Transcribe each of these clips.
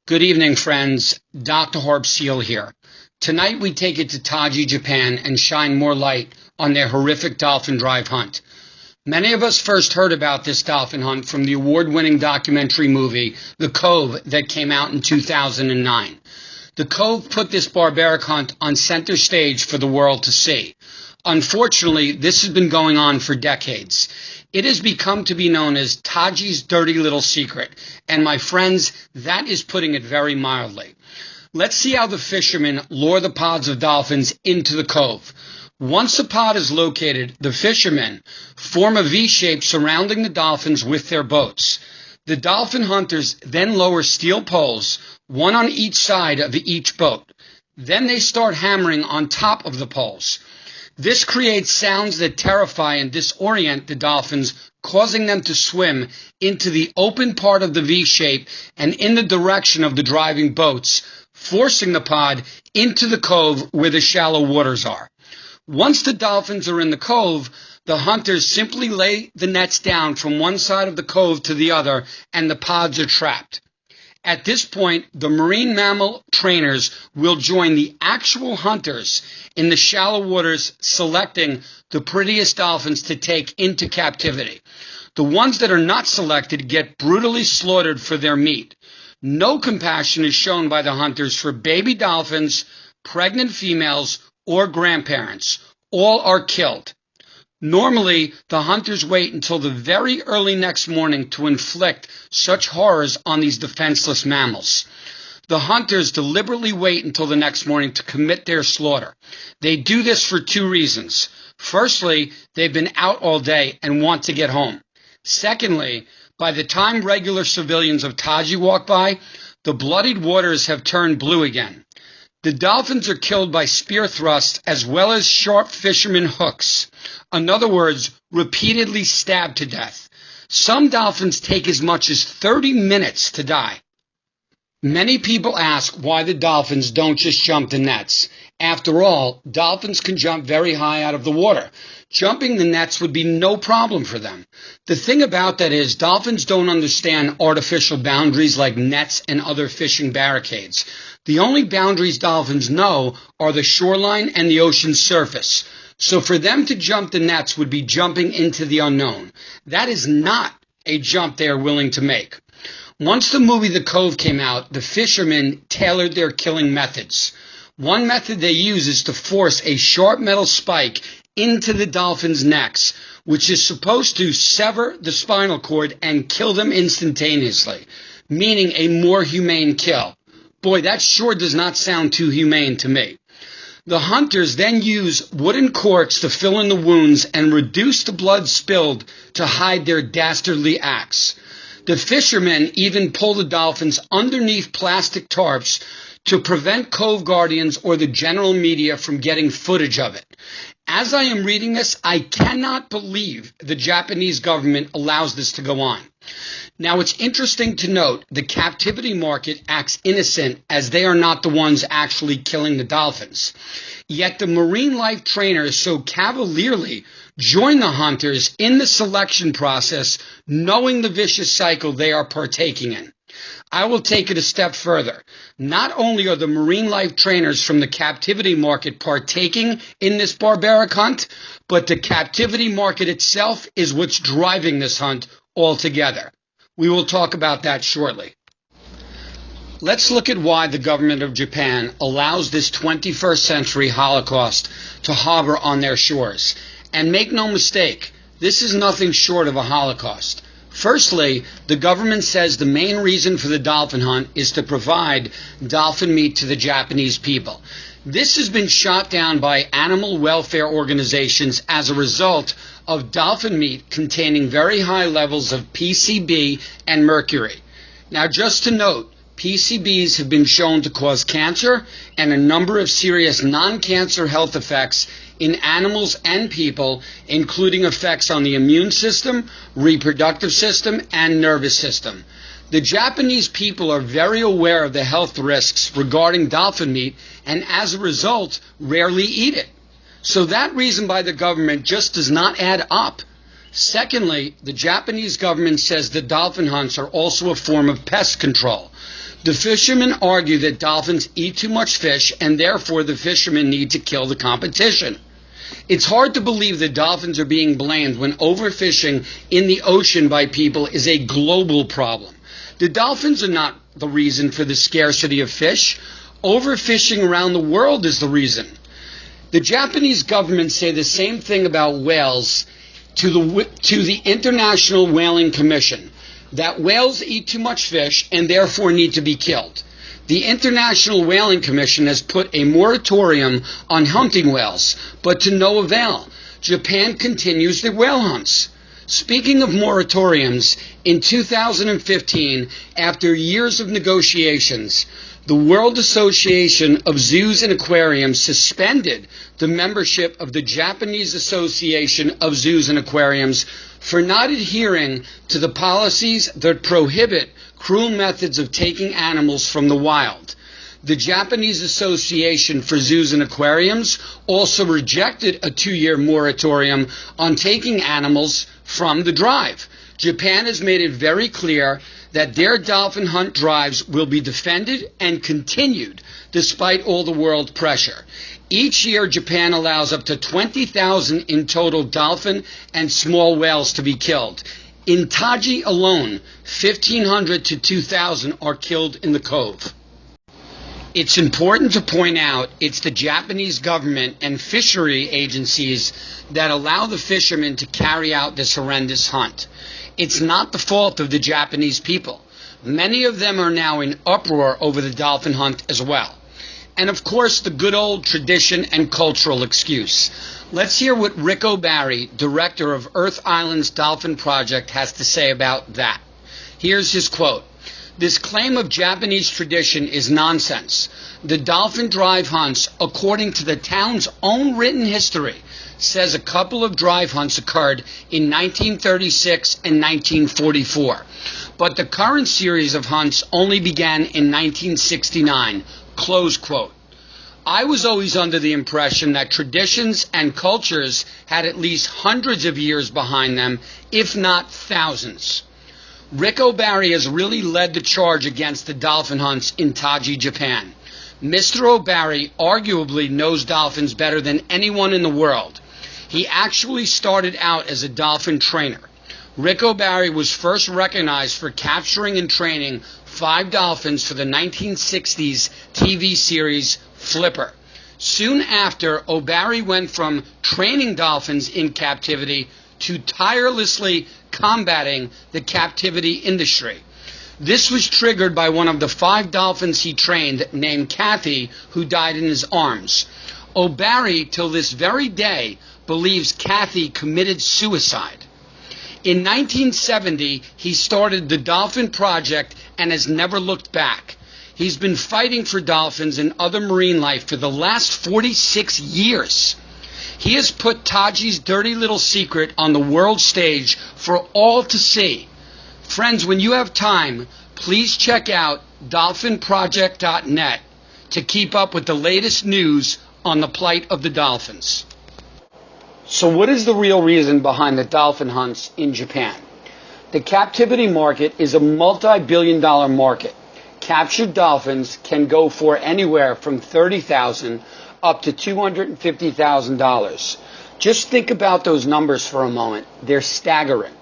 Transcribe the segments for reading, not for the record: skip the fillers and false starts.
Good evening, friends. Dr. Harp Seal here. Tonight we take it to Taiji, Japan, and shine more light on their horrific dolphin drive hunt. Many of us first heard about this dolphin hunt from the award-winning documentary movie, The Cove, that came out in 2009. The Cove put this barbaric hunt on center stage for the world to see. Unfortunately, this has been going on for decades. It has become to be known as Taiji's dirty little secret, and my friends, that is putting it very mildly. Let's see how the fishermen lure the pods of dolphins into the cove. Once a pod is located, the fishermen form a V-shape surrounding the dolphins with their boats. The dolphin hunters then lower steel poles, one on each side of each boat. Then they start hammering on top of the poles. This creates sounds that terrify and disorient the dolphins, causing them to swim into the open part of the V-shape and in the direction of the driving boats, forcing the pod into the cove where the shallow waters are. Once the dolphins are in the cove, the hunters simply lay the nets down from one side of the cove to the other, and the pods are trapped. At this point, the marine mammal trainers will join the actual hunters in the shallow waters, selecting the prettiest dolphins to take into captivity. The ones that are not selected get brutally slaughtered for their meat. No compassion is shown by the hunters for baby dolphins, pregnant females, or grandparents. All are killed. Normally, the hunters wait until the very early next morning to inflict such horrors on these defenseless mammals. The hunters deliberately wait until the next morning to commit their slaughter. They do this for two reasons. Firstly, they've been out all day and want to get home. Secondly, by the time regular civilians of Taiji walk by, the bloodied waters have turned blue again. The dolphins are killed by spear thrusts as well as sharp fisherman hooks. In other words, repeatedly stabbed to death. Some dolphins take as much as 30 minutes to die. Many people ask why the dolphins don't just jump the nets. After all, dolphins can jump very high out of the water. Jumping the nets would be no problem for them. The thing about that is dolphins don't understand artificial boundaries like nets and other fishing barricades. The only boundaries dolphins know are the shoreline and the ocean's surface. So for them to jump the nets would be jumping into the unknown. That is not a jump they are willing to make. Once the movie The Cove came out, the fishermen tailored their killing methods. One method they use is to force a sharp metal spike into the dolphins' necks, which is supposed to sever the spinal cord and kill them instantaneously, meaning a more humane kill. Boy, that sure does not sound too humane to me. The hunters then use wooden corks to fill in the wounds and reduce the blood spilled to hide their dastardly acts. The fishermen even pull the dolphins underneath plastic tarps to prevent cove guardians or the general media from getting footage of it. As I am reading this, I cannot believe the Japanese government allows this to go on. Now, it's interesting to note the captivity market acts innocent as they are not the ones actually killing the dolphins. Yet the marine life trainers so cavalierly join the hunters in the selection process, knowing the vicious cycle they are partaking in. I will take it a step further. Not only are the marine life trainers from the captivity market partaking in this barbaric hunt, but the captivity market itself is what's driving this hunt altogether. We will talk about that shortly. Let's look at why the government of Japan allows this 21st century Holocaust to harbor on their shores. And make no mistake, this is nothing short of a Holocaust. Firstly, the government says the main reason for the dolphin hunt is to provide dolphin meat to the Japanese people. This has been shot down by animal welfare organizations as a result of dolphin meat containing very high levels of PCB and mercury. Now, just to note, PCBs have been shown to cause cancer and a number of serious non-cancer health effects in animals and people, including effects on the immune system, reproductive system, and nervous system. The Japanese people are very aware of the health risks regarding dolphin meat and, as a result, rarely eat it. So that reason by the government just does not add up. Secondly, the Japanese government says the dolphin hunts are also a form of pest control. The fishermen argue that dolphins eat too much fish and therefore the fishermen need to kill the competition. It's hard to believe that dolphins are being blamed when overfishing in the ocean by people is a global problem. The dolphins are not the reason for the scarcity of fish. Overfishing around the world is the reason. The Japanese government say the same thing about whales to the International Whaling Commission, that whales eat too much fish and therefore need to be killed. The International Whaling Commission has put a moratorium on hunting whales, but to no avail. Japan continues their whale hunts. Speaking of moratoriums, in 2015, after years of negotiations, the World Association of Zoos and Aquariums suspended the membership of the Japanese Association of Zoos and Aquariums for not adhering to the policies that prohibit cruel methods of taking animals from the wild. The Japanese Association for Zoos and Aquariums also rejected a 2-year moratorium on taking animals from the drive. Japan has made it very clear that their dolphin hunt drives will be defended and continued despite all the world pressure. Each year, Japan allows up to 20,000 in total dolphin and small whales to be killed. In Taiji alone, 1,500 to 2,000 are killed in the cove. It's important to point out it's the Japanese government and fishery agencies that allow the fishermen to carry out this horrendous hunt. It's not the fault of the Japanese people. Many of them are now in uproar over the dolphin hunt as well. And of course, the good old tradition and cultural excuse. Let's hear what Ric O'Barry, director of Earth Island's Dolphin Project, has to say about that. Here's his quote. This claim of Japanese tradition is nonsense. The dolphin drive hunts, according to the town's own written history, says a couple of drive hunts occurred in 1936 and 1944. But the current series of hunts only began in 1969. Close quote. I was always under the impression that traditions and cultures had at least hundreds of years behind them, if not thousands. Ric O'Barry has really led the charge against the dolphin hunts in Taiji, Japan. Mr. O'Barry arguably knows dolphins better than anyone in the world. He actually started out as a dolphin trainer. Ric O'Barry was first recognized for capturing and training 5 dolphins for the 1960s TV series Flipper. Soon after, O'Barry went from training dolphins in captivity to tirelessly combating the captivity industry. This was triggered by one of the 5 dolphins he trained named Kathy, who died in his arms. O'Barry, till this very day, believes Kathy committed suicide. In 1970, he started the Dolphin Project and has never looked back. He's been fighting for dolphins and other marine life for the last 46 years. He has put Taiji's dirty little secret on the world stage for all to see. Friends, when you have time, please check out dolphinproject.net to keep up with the latest news on the plight of the dolphins. So what is the real reason behind the dolphin hunts in Japan? The captivity market is a multi-billion-dollar market. Captured dolphins can go for anywhere from $30,000 up to $250,000. Just think about those numbers for a moment. They're staggering.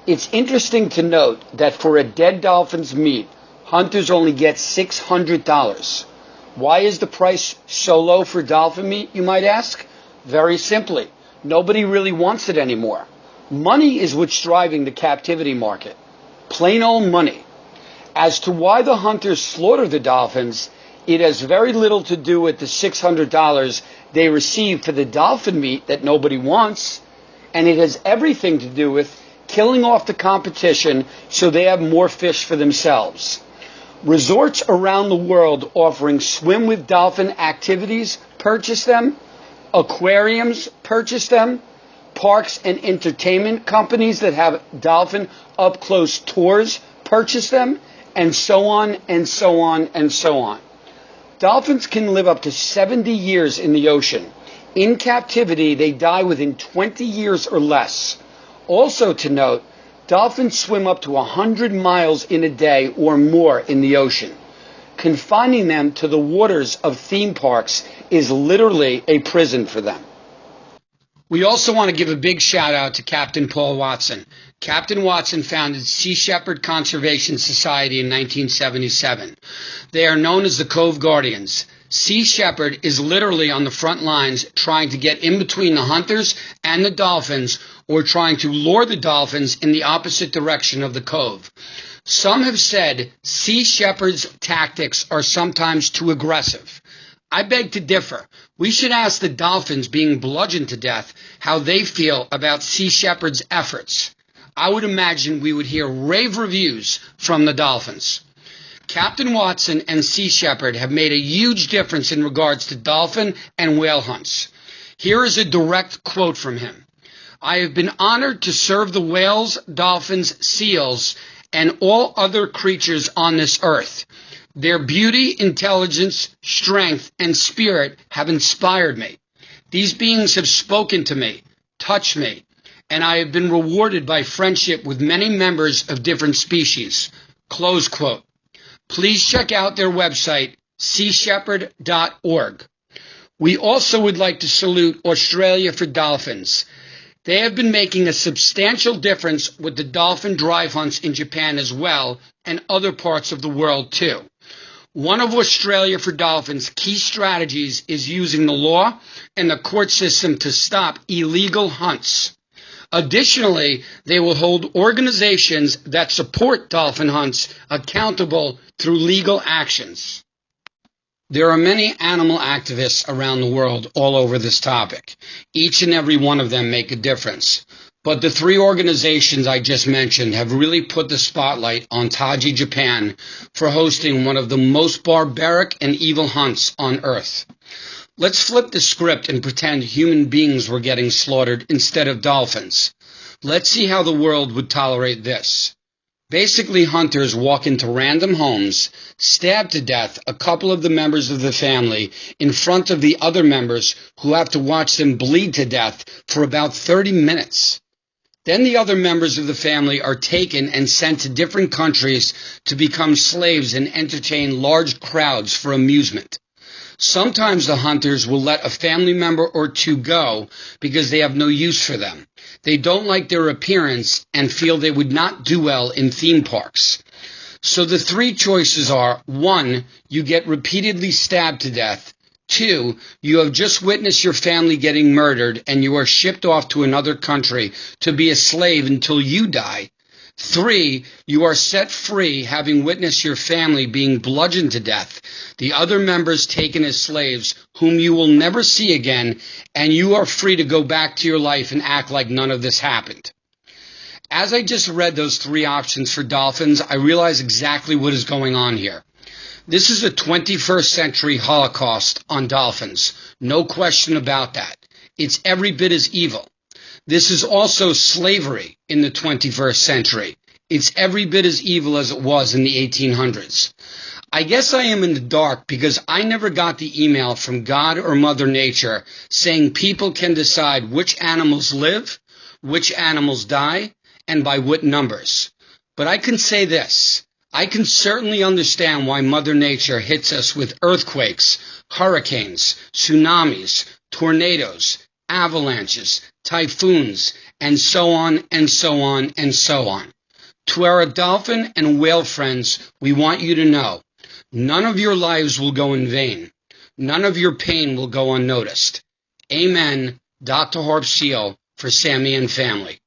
It's interesting to note that for a dead dolphin's meat, hunters only get $600. Why is the price so low for dolphin meat, you might ask? Very simply, nobody really wants it anymore. Money is what's driving the captivity market. Plain old money. As to why the hunters slaughter the dolphins, it has very little to do with the $600 they receive for the dolphin meat that nobody wants, and it has everything to do with killing off the competition so they have more fish for themselves. Resorts around the world offering swim with dolphin activities purchase them, aquariums purchase them, parks and entertainment companies that have dolphin up-close tours purchase them, and so on and so on and so on. Dolphins can live up to 70 years in the ocean. In captivity, they die within 20 years or less. Also to note, dolphins swim up to 100 miles in a day or more in the ocean. confining them to the waters of theme parks is literally a prison for them. We also want to give a big shout out to Captain Paul Watson. Captain Watson founded Sea Shepherd Conservation Society in 1977. They are known as the Cove Guardians. Sea Shepherd is literally on the front lines trying to get in between the hunters and the dolphins, or trying to lure the dolphins in the opposite direction of the cove. Some have said Sea Shepherd's tactics are sometimes too aggressive. I beg to differ. We should ask the dolphins being bludgeoned to death how they feel about Sea Shepherd's efforts. I would imagine we would hear rave reviews from the dolphins. Captain Watson and Sea Shepherd have made a huge difference in regards to dolphin and whale hunts. Here is a direct quote from him. "I have been honored to serve the whales, dolphins, seals, and all other creatures on this earth. Their beauty, intelligence, strength, and spirit have inspired me. These beings have spoken to me, touched me, and I have been rewarded by friendship with many members of different species." Close quote. Please check out their website, seashepherd.org. We also would like to salute Australia for dolphins. They have been making a substantial difference with the dolphin drive hunts in Japan as well, and other parts of the world too. One of Australia for Dolphins' key strategies is using the law and the court system to stop illegal hunts. Additionally, they will hold organizations that support dolphin hunts accountable through legal actions. There are many animal activists around the world all over this topic. Each and every one of them make a difference. But the three organizations I just mentioned have really put the spotlight on Taiji, Japan, for hosting one of the most barbaric and evil hunts on Earth. Let's flip the script and pretend human beings were getting slaughtered instead of dolphins. Let's see how the world would tolerate this. Basically, hunters walk into random homes, stab to death a couple of the members of the family in front of the other members, who have to watch them bleed to death for about 30 minutes. Then the other members of the family are taken and sent to different countries to become slaves and entertain large crowds for amusement. Sometimes the hunters will let a family member or two go because they have no use for them. They don't like their appearance and feel they would not do well in theme parks. So the three choices are: 1, you get repeatedly stabbed to death. 2, you have just witnessed your family getting murdered and you are shipped off to another country to be a slave until you die. 3, you are set free having witnessed your family being bludgeoned to death, the other members taken as slaves whom you will never see again, and you are free to go back to your life and act like none of this happened. As I just read those three options for dolphins, I realize exactly what is going on here. This is a 21st century Holocaust on dolphins. No question about that. It's every bit as evil. This is also slavery in the 21st century. It's every bit as evil as it was in the 1800s. I guess I am in the dark because I never got the email from God or Mother Nature saying people can decide which animals live, which animals die, and by what numbers. But I can say this. I can certainly understand why Mother Nature hits us with earthquakes, hurricanes, tsunamis, tornadoes, avalanches, typhoons, and so on and so on and so on. To our dolphin and whale friends, we want you to know, none of your lives will go in vain. None of your pain will go unnoticed. Amen. Dr. Harp Seal for Sammy and family.